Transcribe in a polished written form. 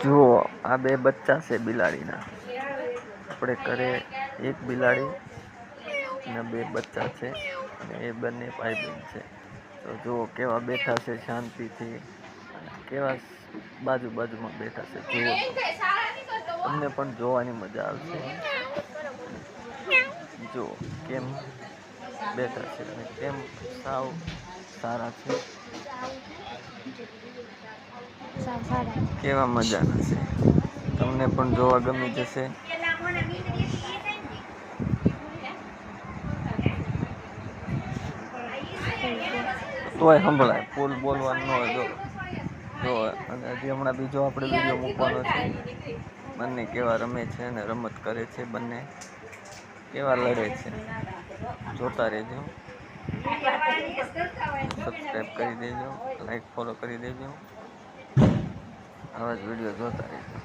જુઓ આ બે બચ્ચા છે બિલાડીના. આપણે ઘરે એક બિલાડી અને બે બચ્ચા છે અને એ બંને ભાઈ બહેન છે. તો જુઓ કેવા બેઠા છે શાંતિથી અને કેવા બાજુમાં બેઠા છે જુઓ તો તમને પણ જોવાની મજા આવશે. જુઓ કેમ બેઠા છે અને કેમ સાવ સારા છે. કેવા મજાના છે તમને પણ જોવા ગમી જશે. તોય સંભળાય ફૂલ બોલવાનું ન હોય જો અને હજી હમણાં બીજો આપણે વિડીયો મૂકવાનો છે. બંને કેવા રમે છે અને રમત કરે છે બંને કેવા લડે છે જોતા રેજો. સબસ્ક્રાઈબ કરી દેજો, લાઈક ફોલો કરી દેજો. આવા જ વિડીયો જોતા રહેજો.